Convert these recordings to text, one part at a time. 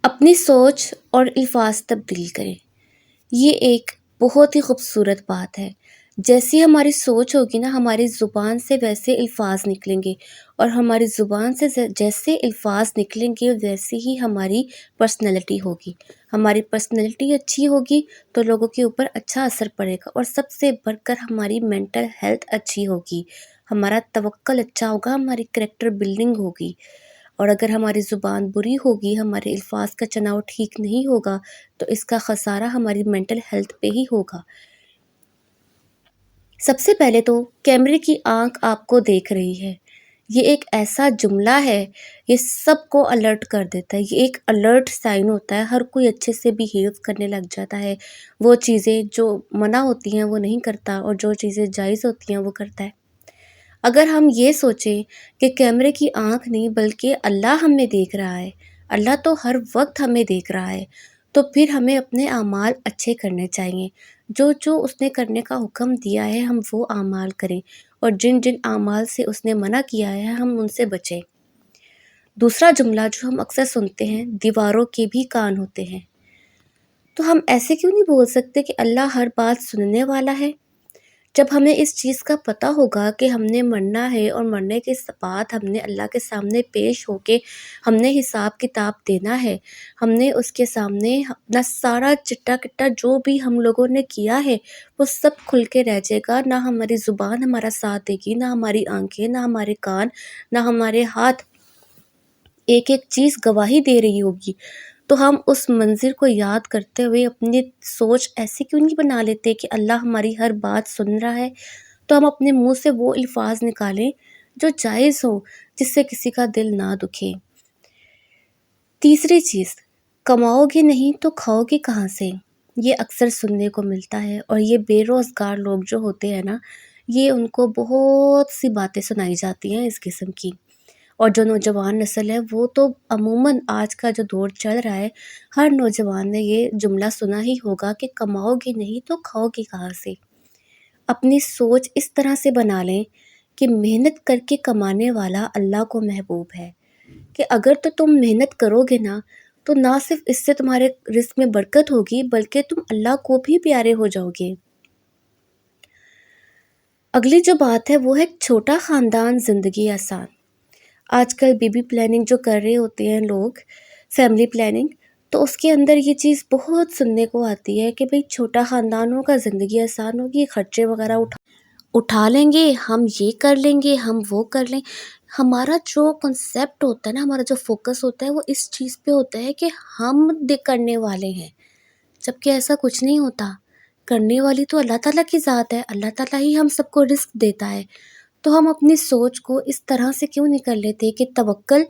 اپنی سوچ اور الفاظ تبدیل کریں۔ یہ ایک بہت ہی خوبصورت بات ہے۔ جیسی ہماری سوچ ہوگی نا، ہماری زبان سے ویسے الفاظ نکلیں گے، اور ہماری زبان سے جیسے الفاظ نکلیں گے ویسے ہی ہماری پرسنالٹی ہوگی۔ ہماری پرسنالٹی اچھی ہوگی تو لوگوں کے اوپر اچھا اثر پڑے گا، اور سب سے بڑھ کر ہماری مینٹل ہیلتھ اچھی ہوگی، ہمارا توکل اچھا ہوگا، ہماری کریکٹر بلڈنگ ہوگی۔ اور اگر ہماری زبان بری ہوگی، ہمارے الفاظ کا چناؤ ٹھیک نہیں ہوگا، تو اس کا خسارہ ہماری مینٹل ہیلتھ پہ ہی ہوگا۔ سب سے پہلے تو کیمرے کی آنکھ آپ کو دیکھ رہی ہے، یہ ایک ایسا جملہ ہے، یہ سب کو الرٹ کر دیتا ہے۔ یہ ایک الرٹ سائن ہوتا ہے، ہر کوئی اچھے سے بیہیو کرنے لگ جاتا ہے، وہ چیزیں جو منع ہوتی ہیں وہ نہیں کرتا، اور جو چیزیں جائز ہوتی ہیں وہ کرتا ہے۔ اگر ہم یہ سوچیں کہ کیمرے کی آنکھ نہیں بلکہ اللہ ہمیں دیکھ رہا ہے، اللہ تو ہر وقت ہمیں دیکھ رہا ہے، تو پھر ہمیں اپنے اعمال اچھے کرنے چاہیے۔ جو اس نے کرنے کا حکم دیا ہے ہم وہ اعمال کریں، اور جن اعمال سے اس نے منع کیا ہے ہم ان سے بچیں۔ دوسرا جملہ جو ہم اکثر سنتے ہیں، دیواروں کے بھی کان ہوتے ہیں، تو ہم ایسے کیوں نہیں بول سکتے کہ اللہ ہر بات سننے والا ہے؟ جب ہمیں اس چیز کا پتہ ہوگا کہ ہم نے مرنا ہے، اور مرنے کے بعد ہم نے اللہ کے سامنے پیش ہو کے ہم نے حساب کتاب دینا ہے، ہم نے اس کے سامنے اپنا سارا چٹا کٹا جو بھی ہم لوگوں نے کیا ہے وہ سب کھل کے رہ جائے گا، نہ ہماری زبان ہمارا ساتھ دے گی، نہ ہماری آنکھیں، نہ ہمارے کان، نہ ہمارے ہاتھ، ایک ایک چیز گواہی دے رہی ہوگی۔ تو ہم اس منظر کو یاد کرتے ہوئے اپنی سوچ ایسی کیوں نہیں بنا لیتے کہ اللہ ہماری ہر بات سن رہا ہے؟ تو ہم اپنے منہ سے وہ الفاظ نکالیں جو جائز ہوں، جس سے کسی کا دل نہ دکھے۔ تیسری چیز، کماؤ گے نہیں تو کھاؤ گے کہاں سے؟ یہ اکثر سننے کو ملتا ہے، اور یہ بے روزگار لوگ جو ہوتے ہیں نا، یہ ان کو بہت سی باتیں سنائی جاتی ہیں اس قسم کی۔ اور جو نوجوان نسل ہے وہ تو عموماً آج کا جو دور چل رہا ہے، ہر نوجوان نے یہ جملہ سنا ہی ہوگا کہ کماؤ گے نہیں تو کھاؤ گے کہاں سے۔ اپنی سوچ اس طرح سے بنا لیں کہ محنت کر کے کمانے والا اللہ کو محبوب ہے، کہ اگر تو تم محنت کرو گے نا تو نہ صرف اس سے تمہارے رزق میں برکت ہوگی بلکہ تم اللہ کو بھی پیارے ہو جاؤ گے۔ اگلی جو بات ہے وہ ہے چھوٹا خاندان زندگی آسان۔ آج کل بی پلاننگ جو کر رہے ہوتے ہیں لوگ، فیملی پلاننگ، تو اس کے اندر یہ چیز بہت سننے کو آتی ہے کہ بھئی چھوٹا خاندان ہوگا زندگی آسان ہوگی، خرچے وغیرہ اٹھا لیں گے، ہم یہ کر لیں گے، ہم وہ کر لیں۔ ہمارا جو کنسیپٹ ہوتا ہے نا، ہمارا جو فوکس ہوتا ہے وہ اس چیز پہ ہوتا ہے کہ ہم کرنے والے ہیں، جبکہ ایسا کچھ نہیں ہوتا۔ کرنے والی تو اللہ تعالیٰ کی ذات ہے، اللہ تعالیٰ ہی ہم سب کو رزق دیتا ہے۔ تو ہم اپنی سوچ کو اس طرح سے کیوں نہیں کر لیتے کہ توکل،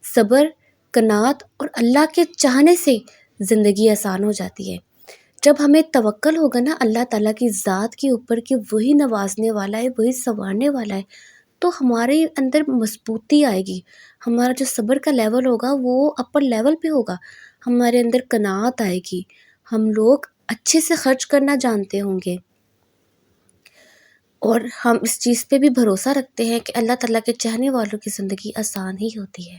صبر، قناعت اور اللہ کے چاہنے سے زندگی آسان ہو جاتی ہے۔ جب ہمیں توکل ہوگا نا اللہ تعالیٰ کی ذات کے اوپر کہ وہی نوازنے والا ہے، وہی سنوارنے والا ہے، تو ہمارے اندر مضبوطی آئے گی، ہمارا جو صبر کا لیول ہوگا وہ اپر لیول پہ ہوگا، ہمارے اندر قناعت آئے گی، ہم لوگ اچھے سے خرچ کرنا جانتے ہوں گے، اور ہم اس چیز پہ بھی بھروسہ رکھتے ہیں کہ اللہ تعالیٰ کے چاہنے والوں کی زندگی آسان ہی ہوتی ہے۔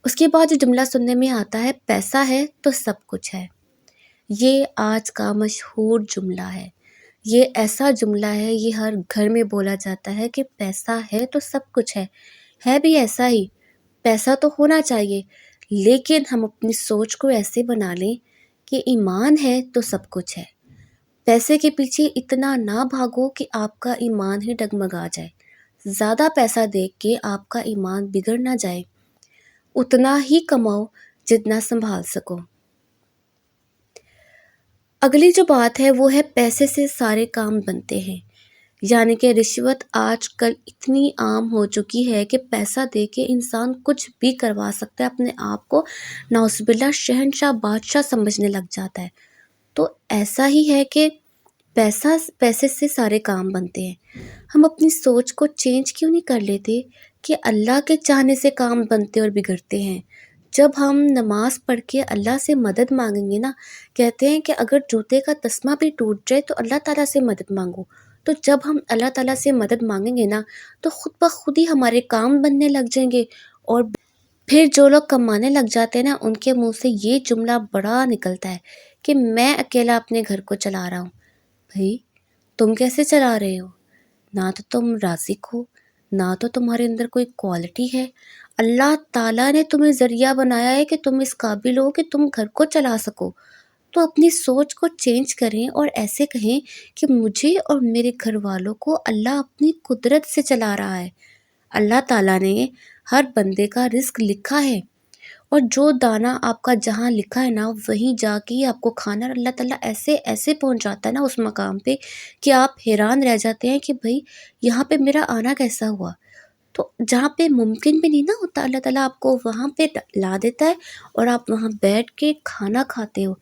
اس کے بعد جو جملہ سننے میں آتا ہے، پیسہ ہے تو سب کچھ ہے۔ یہ آج کا مشہور جملہ ہے، یہ ایسا جملہ ہے، یہ ہر گھر میں بولا جاتا ہے کہ پیسہ ہے تو سب کچھ ہے بھی ایسا ہی، پیسہ تو ہونا چاہیے، لیکن ہم اپنی سوچ کو ایسے بنا لیں کہ ایمان ہے تو سب کچھ ہے۔ پیسے کے پیچھے اتنا نہ بھاگو کہ آپ کا ایمان ہی ڈگمگا جائے، زیادہ پیسہ دیکھ کے آپ کا ایمان بگڑ نہ جائے، اتنا ہی کماؤ جتنا سنبھال سکو۔ اگلی جو بات ہے وہ ہے پیسے سے سارے کام بنتے ہیں، یعنی کہ رشوت آج کل اتنی عام ہو چکی ہے کہ پیسہ دے کے انسان کچھ بھی کروا سکتا ہے، اپنے آپ کو نعوذ باللہ شہنشاہ بادشاہ سمجھنے لگ جاتا ہے۔ تو ایسا ہی ہے کہ پیسے سے سارے کام بنتے ہیں۔ ہم اپنی سوچ کو چینج کیوں نہیں کر لیتے کہ اللہ کے چاہنے سے کام بنتے اور بگڑتے ہیں؟ جب ہم نماز پڑھ کے اللہ سے مدد مانگیں گے نا، کہتے ہیں کہ اگر جوتے کا تسمہ بھی ٹوٹ جائے تو اللہ تعالیٰ سے مدد مانگو، تو جب ہم اللہ تعالیٰ سے مدد مانگیں گے نا تو خود بخود ہی ہمارے کام بننے لگ جائیں گے، اور پھر جو لوگ کمانے لگ جاتے ہیں نا، ان کے منہ سے یہ جملہ بڑا نکلتا ہے کہ میں اکیلا اپنے گھر کو چلا رہا ہوں۔ بھئی تم کیسے چلا رہے ہو؟ نہ تو تم رازق ہو، نہ تو تمہارے اندر کوئی کوالٹی ہے۔ اللہ تعالیٰ نے تمہیں ذریعہ بنایا ہے کہ تم اس قابل ہو کہ تم گھر کو چلا سکو۔ تو اپنی سوچ کو چینج کریں اور ایسے کہیں کہ مجھے اور میرے گھر والوں کو اللہ اپنی قدرت سے چلا رہا ہے۔ اللہ تعالیٰ نے ہر بندے کا رزق لکھا ہے، اور جو دانہ آپ کا جہاں لکھا ہے نا، وہیں جا کے ہی آپ کو کھانا ہے۔ اللہ تعالیٰ ایسے ایسے پہنچاتا ہے نا اس مقام پہ کہ آپ حیران رہ جاتے ہیں کہ بھئی یہاں پہ میرا آنا کیسا ہوا۔ تو جہاں پہ ممکن بھی نہیں نا ہوتا، اللہ تعالیٰ آپ کو وہاں پہ لا دیتا ہے اور آپ وہاں بیٹھ کے کھانا کھاتے ہو،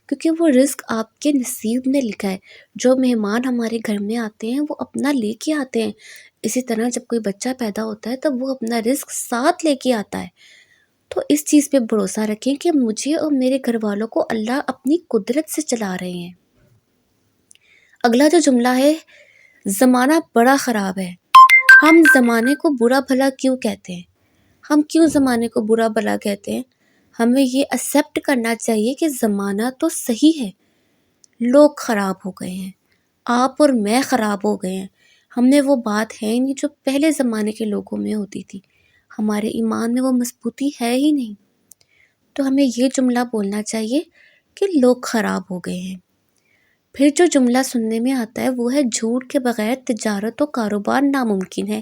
کیونکہ وہ رزق آپ کے نصیب میں لکھا ہے۔ جو مہمان ہمارے گھر میں آتے ہیں وہ اپنا لے کے آتے ہیں، اسی طرح جب کوئی بچہ پیدا ہوتا ہے تب وہ اپنا رزق ساتھ لے کے آتا ہے۔ تو اس چیز پہ بھروسہ رکھیں کہ مجھے اور میرے گھر والوں کو اللہ اپنی قدرت سے چلا رہے ہیں۔ اگلا جو جملہ ہے، زمانہ بڑا خراب ہے۔ ہم زمانے کو برا بھلا کیوں کہتے ہیں؟ ہم کیوں زمانے کو برا بھلا کہتے ہیں؟ ہمیں یہ ایکسیپٹ کرنا چاہیے کہ زمانہ تو صحیح ہے، لوگ خراب ہو گئے ہیں، آپ اور میں خراب ہو گئے ہیں۔ ہم نے وہ بات ہے ہی نہیں جو پہلے زمانے کے لوگوں میں ہوتی تھی، ہمارے ایمان میں وہ مضبوطی ہے ہی نہیں۔ تو ہمیں یہ جملہ بولنا چاہیے کہ لوگ خراب ہو گئے ہیں۔ پھر جو جملہ سننے میں آتا ہے وہ ہے، جھوٹ کے بغیر تجارت و کاروبار ناممکن ہے۔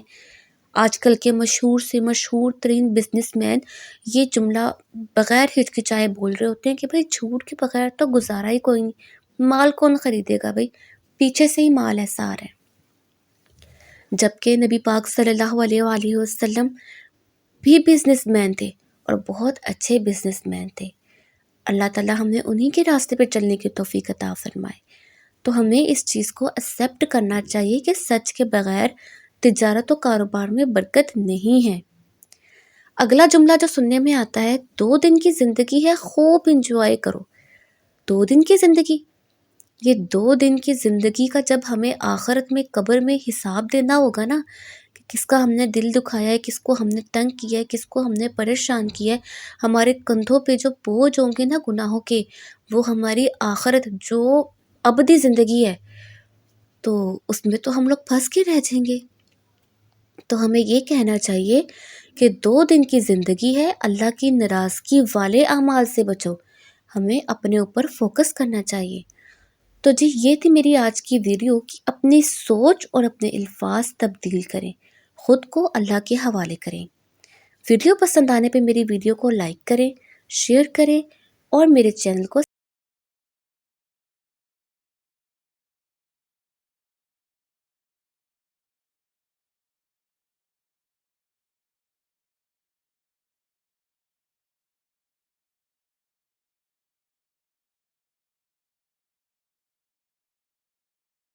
آج کل کے مشہور سے مشہور ترین بزنس مین یہ جملہ بغیر ہچکچائے بول رہے ہوتے ہیں کہ بھئی جھوٹ کے بغیر تو گزارا ہی کوئی نہیں، مال کون خریدے گا بھئی، پیچھے سے ہی مال ایسا آ رہا ہے۔ جبکہ نبی پاک صلی اللہ علیہ وآلہ وسلم بھی بزنس مین تھے اور بہت اچھے بزنس مین تھے۔ اللہ تعالیٰ ہم نے انہی کے راستے پہ چلنے کی توفیق عطا فرمائے۔ تو ہمیں اس چیز کو ایکسیپٹ کرنا چاہیے کہ سچ کے بغیر تجارت و کاروبار میں برکت نہیں ہے۔ اگلا جملہ جو سننے میں آتا ہے، 2 دن کی زندگی ہے، خوب انجوائے کرو۔ 2 دن کی زندگی، یہ 2 دن کی زندگی کا جب ہمیں آخرت میں قبر میں حساب دینا ہوگا نا، کہ کس کا ہم نے دل دکھایا ہے، کس کو ہم نے تنگ کیا ہے، کس کو ہم نے پریشان کیا ہے، ہمارے کندھوں پہ جو بوجھ ہوں گے نا گناہوں کے، وہ ہماری آخرت جو ابدی زندگی ہے، تو اس میں تو ہم لوگ پھنس کے رہ جائیں گے۔ تو ہمیں یہ کہنا چاہیے کہ 2 دن کی زندگی ہے، اللہ کی ناراضگی والے اعمال سے بچو، ہمیں اپنے اوپر فوکس کرنا چاہیے۔ تو جی یہ تھی میری آج کی ویڈیو کہ اپنی سوچ اور اپنے الفاظ تبدیل کریں، خود کو اللہ کے حوالے کریں۔ ویڈیو پسند آنے پہ میری ویڈیو کو لائک کریں، شیئر کریں اور میرے چینل کو